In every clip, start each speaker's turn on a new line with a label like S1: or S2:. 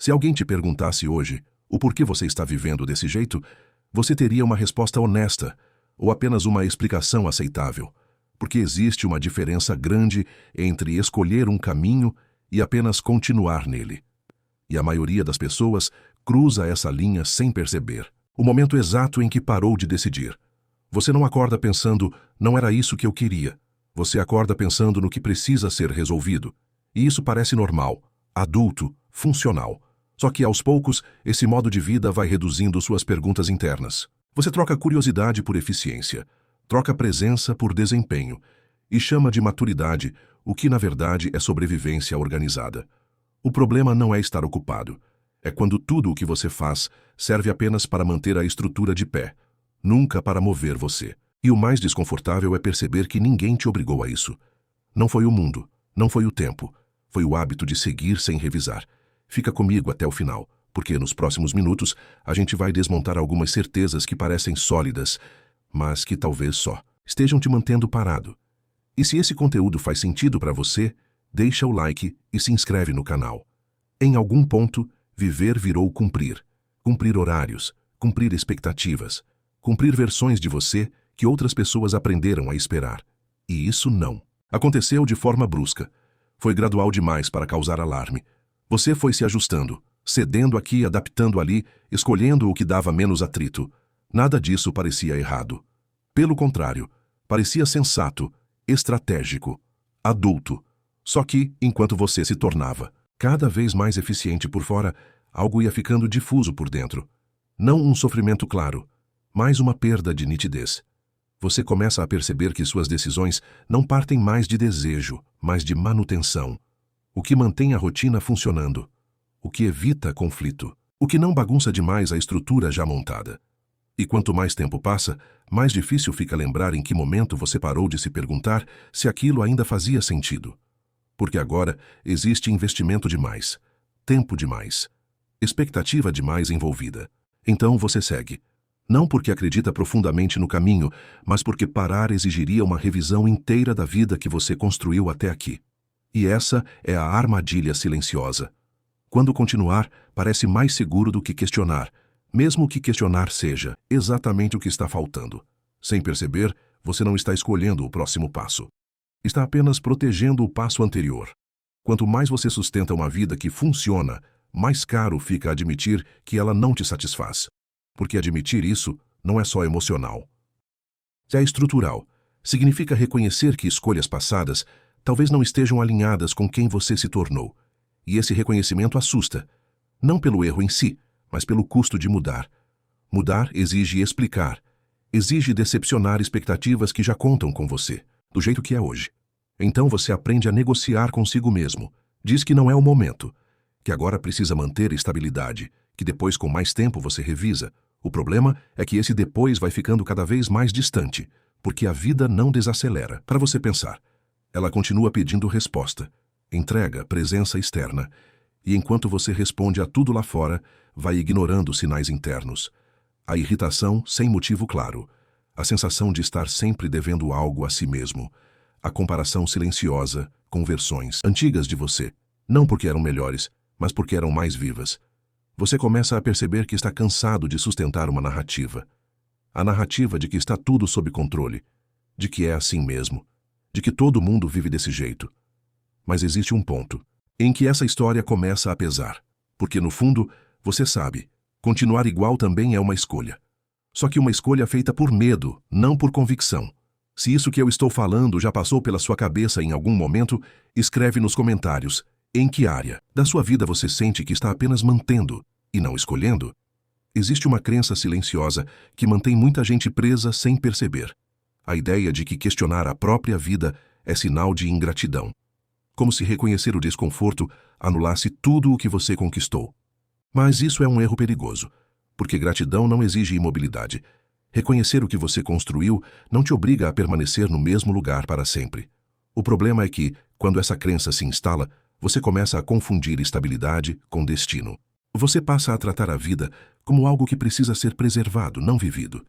S1: Se alguém te perguntasse hoje o porquê você está vivendo desse jeito, você teria uma resposta honesta ou apenas uma explicação aceitável, porque existe uma diferença grande entre escolher um caminho e apenas continuar nele. E a maioria das pessoas cruza essa linha sem perceber. O momento exato em que parou de decidir. Você não acorda pensando, não era isso que eu queria. Você acorda pensando no que precisa ser resolvido. E isso parece normal, adulto, funcional. Só que, aos poucos, esse modo de vida vai reduzindo suas perguntas internas. Você troca curiosidade por eficiência, troca presença por desempenho e chama de maturidade o que, na verdade, é sobrevivência organizada. O problema não é estar ocupado. É quando tudo o que você faz serve apenas para manter a estrutura de pé, nunca para mover você. E o mais desconfortável é perceber que ninguém te obrigou a isso. Não foi o mundo, não foi o tempo, foi o hábito de seguir sem revisar. Fica comigo até o final, porque nos próximos minutos a gente vai desmontar algumas certezas que parecem sólidas, mas que talvez só estejam te mantendo parado. E se esse conteúdo faz sentido para você, deixa o like e se inscreve no canal. Em algum ponto, viver virou cumprir. Cumprir horários, cumprir expectativas, cumprir versões de você que outras pessoas aprenderam a esperar. E isso não aconteceu de forma brusca. Foi gradual demais para causar alarme. Você foi se ajustando, cedendo aqui, adaptando ali, escolhendo o que dava menos atrito. Nada disso parecia errado. Pelo contrário, parecia sensato, estratégico, adulto. Só que, enquanto você se tornava cada vez mais eficiente por fora, algo ia ficando difuso por dentro. Não um sofrimento claro, mas uma perda de nitidez. Você começa a perceber que suas decisões não partem mais de desejo, mas de manutenção. O que mantém a rotina funcionando. O que evita conflito. O que não bagunça demais a estrutura já montada. E quanto mais tempo passa, mais difícil fica lembrar em que momento você parou de se perguntar se aquilo ainda fazia sentido. Porque agora existe investimento demais, tempo demais, expectativa demais envolvida. Então você segue. Não porque acredita profundamente no caminho, mas porque parar exigiria uma revisão inteira da vida que você construiu até aqui. E essa é a armadilha silenciosa. Quando continuar, parece mais seguro do que questionar, mesmo que questionar seja exatamente o que está faltando. Sem perceber, você não está escolhendo o próximo passo. Está apenas protegendo o passo anterior. Quanto mais você sustenta uma vida que funciona, mais caro fica admitir que ela não te satisfaz. Porque admitir isso não é só emocional. É estrutural. Significa reconhecer que escolhas passadas talvez não estejam alinhadas com quem você se tornou. E esse reconhecimento assusta. Não pelo erro em si, mas pelo custo de mudar. Mudar exige explicar. Exige decepcionar expectativas que já contam com você, do jeito que é hoje. Então você aprende a negociar consigo mesmo. Diz que não é o momento, que agora precisa manter estabilidade, que depois com mais tempo você revisa. O problema é que esse depois vai ficando cada vez mais distante, porque a vida não desacelera para você pensar. Ela continua pedindo resposta, entrega, presença externa, e enquanto você responde a tudo lá fora, vai ignorando sinais internos. A irritação sem motivo claro, a sensação de estar sempre devendo algo a si mesmo, a comparação silenciosa com versões antigas de você, não porque eram melhores, mas porque eram mais vivas. Você começa a perceber que está cansado de sustentar uma narrativa. A narrativa de que está tudo sob controle, de que é assim mesmo, de que todo mundo vive desse jeito. Mas existe um ponto em que essa história começa a pesar, porque no fundo, você sabe, continuar igual também é uma escolha. Só que uma escolha feita por medo, não por convicção. Se isso que eu estou falando já passou pela sua cabeça em algum momento, escreve nos comentários. Em que área da sua vida você sente que está apenas mantendo e não escolhendo? Existe uma crença silenciosa que mantém muita gente presa sem perceber. A ideia de que questionar a própria vida é sinal de ingratidão. Como se reconhecer o desconforto anulasse tudo o que você conquistou. Mas isso é um erro perigoso, porque gratidão não exige imobilidade. Reconhecer o que você construiu não te obriga a permanecer no mesmo lugar para sempre. O problema é que, quando essa crença se instala, você começa a confundir estabilidade com destino. Você passa a tratar a vida como algo que precisa ser preservado, não vivido.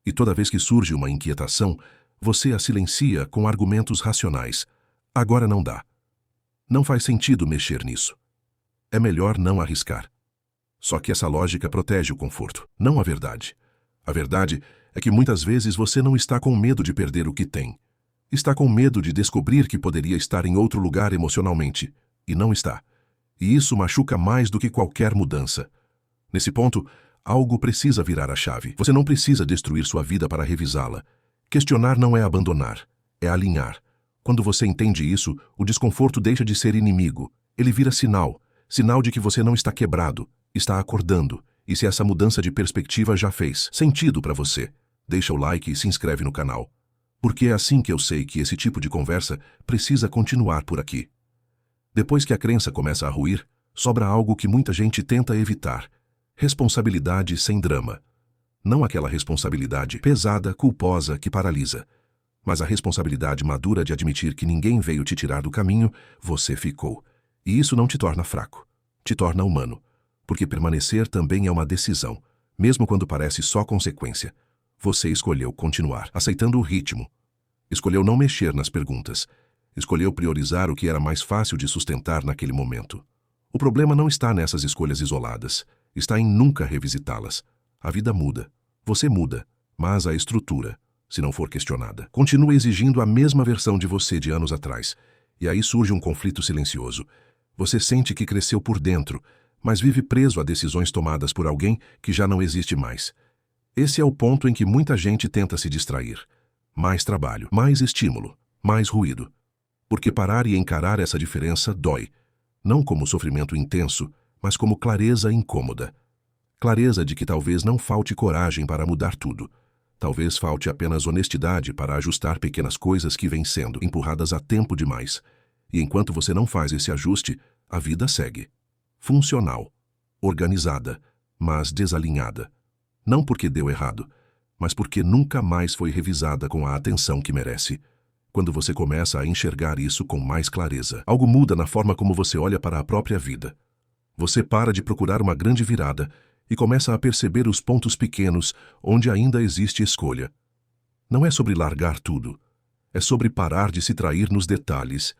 S1: E toda vez que surge uma inquietação, você a silencia com argumentos racionais. Agora não dá. Não faz sentido mexer nisso. É melhor não arriscar. Só que essa lógica protege o conforto, não a verdade. A verdade é que muitas vezes você não está com medo de perder o que tem. Está com medo de descobrir que poderia estar em outro lugar emocionalmente, e não está. E isso machuca mais do que qualquer mudança. Nesse ponto, algo precisa virar a chave. Você não precisa destruir sua vida para revisá-la. Questionar não é abandonar, é alinhar. Quando você entende isso, o desconforto deixa de ser inimigo. Ele vira sinal. Sinal de que você não está quebrado, está acordando. E se essa mudança de perspectiva já fez sentido para você, deixa o like e se inscreve no canal. Porque é assim que eu sei que esse tipo de conversa precisa continuar por aqui. Depois que a crença começa a ruir, sobra algo que muita gente tenta evitar. Responsabilidade sem drama. Não aquela responsabilidade pesada, culposa, que paralisa. Mas a responsabilidade madura de admitir que ninguém veio te tirar do caminho, você ficou. E isso não te torna fraco, te torna humano. Porque permanecer também é uma decisão, mesmo quando parece só consequência. Você escolheu continuar, aceitando o ritmo. Escolheu não mexer nas perguntas. Escolheu priorizar o que era mais fácil de sustentar naquele momento. O problema não está nessas escolhas isoladas. Está em nunca revisitá-las. A vida muda. Você muda. Mas a estrutura, se não for questionada, continua exigindo a mesma versão de você de anos atrás. E aí surge um conflito silencioso. Você sente que cresceu por dentro, mas vive preso a decisões tomadas por alguém que já não existe mais. Esse é o ponto em que muita gente tenta se distrair. Mais trabalho, mais estímulo, mais ruído. Porque parar e encarar essa diferença dói. Não como sofrimento intenso, mas como clareza incômoda. Clareza de que talvez não falte coragem para mudar tudo. Talvez falte apenas honestidade para ajustar pequenas coisas que vêm sendo empurradas há tempo demais. E enquanto você não faz esse ajuste, a vida segue. Funcional, organizada, mas desalinhada. Não porque deu errado, mas porque nunca mais foi revisada com a atenção que merece. Quando você começa a enxergar isso com mais clareza, algo muda na forma como você olha para a própria vida. Você para de procurar uma grande virada e começa a perceber os pontos pequenos onde ainda existe escolha. Não é sobre largar tudo. É sobre parar de se trair nos detalhes.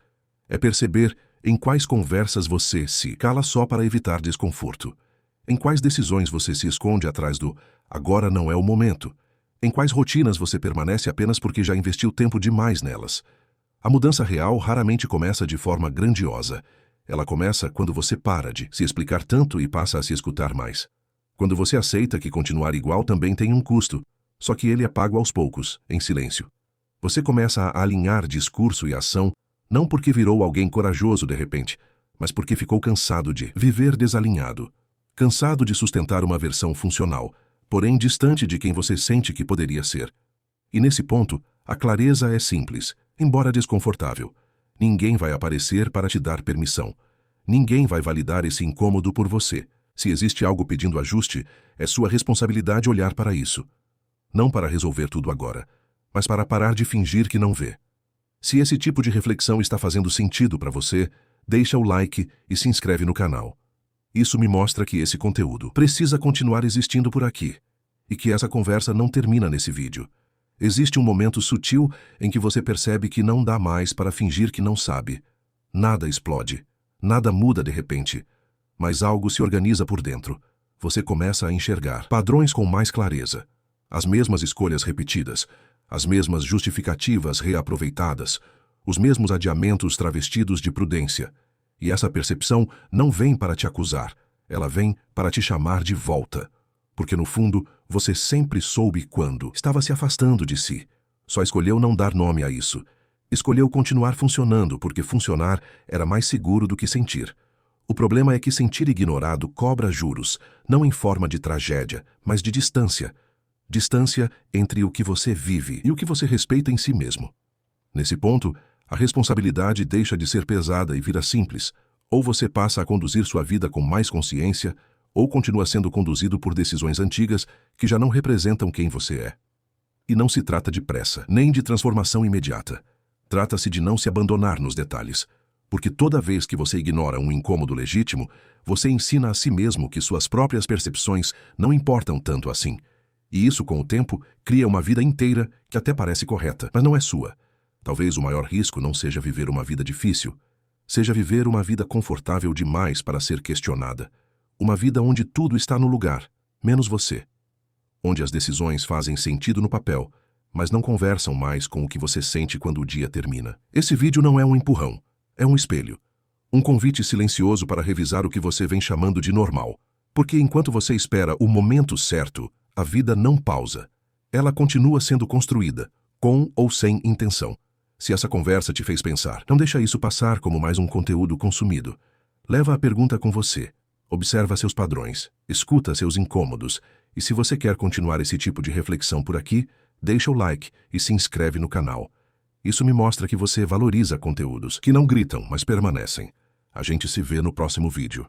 S1: É perceber em quais conversas você se cala só para evitar desconforto. Em quais decisões você se esconde atrás do "agora não é o momento". Em quais rotinas você permanece apenas porque já investiu tempo demais nelas. A mudança real raramente começa de forma grandiosa. Ela começa quando você para de se explicar tanto e passa a se escutar mais. Quando você aceita que continuar igual também tem um custo, só que ele é pago aos poucos, em silêncio. Você começa a alinhar discurso e ação, não porque virou alguém corajoso de repente, mas porque ficou cansado de viver desalinhado. Cansado de sustentar uma versão funcional, porém distante de quem você sente que poderia ser. E nesse ponto, a clareza é simples, embora desconfortável. Ninguém vai aparecer para te dar permissão. Ninguém vai validar esse incômodo por você. Se existe algo pedindo ajuste, é sua responsabilidade olhar para isso. Não para resolver tudo agora, mas para parar de fingir que não vê. Se esse tipo de reflexão está fazendo sentido para você, deixa o like e se inscreve no canal. Isso me mostra que esse conteúdo precisa continuar existindo por aqui, e que essa conversa não termina nesse vídeo. Existe um momento sutil em que você percebe que não dá mais para fingir que não sabe. Nada explode, nada muda de repente, mas algo se organiza por dentro. Você começa a enxergar padrões com mais clareza, as mesmas escolhas repetidas, as mesmas justificativas reaproveitadas, os mesmos adiamentos travestidos de prudência. E essa percepção não vem para te acusar, ela vem para te chamar de volta. Porque no fundo, você sempre soube quando estava se afastando de si. Só escolheu não dar nome a isso. Escolheu continuar funcionando porque funcionar era mais seguro do que sentir. O problema é que sentir ignorado cobra juros, não em forma de tragédia, mas de distância. Distância entre o que você vive e o que você respeita em si mesmo. Nesse ponto, a responsabilidade deixa de ser pesada e vira simples. Ou você passa a conduzir sua vida com mais consciência, ou continua sendo conduzido por decisões antigas que já não representam quem você é. E não se trata de pressa, nem de transformação imediata. Trata-se de não se abandonar nos detalhes. Porque toda vez que você ignora um incômodo legítimo, você ensina a si mesmo que suas próprias percepções não importam tanto assim. E isso, com o tempo, cria uma vida inteira que até parece correta, mas não é sua. Talvez o maior risco não seja viver uma vida difícil, seja viver uma vida confortável demais para ser questionada. Uma vida onde tudo está no lugar, menos você. Onde as decisões fazem sentido no papel, mas não conversam mais com o que você sente quando o dia termina. Esse vídeo não é um empurrão, é um espelho. Um convite silencioso para revisar o que você vem chamando de normal. Porque enquanto você espera o momento certo, a vida não pausa. Ela continua sendo construída, com ou sem intenção. Se essa conversa te fez pensar, não deixa isso passar como mais um conteúdo consumido. Leva a pergunta com você. Observa seus padrões, escuta seus incômodos, e se você quer continuar esse tipo de reflexão por aqui, deixa o like e se inscreve no canal. Isso me mostra que você valoriza conteúdos que não gritam, mas permanecem. A gente se vê no próximo vídeo.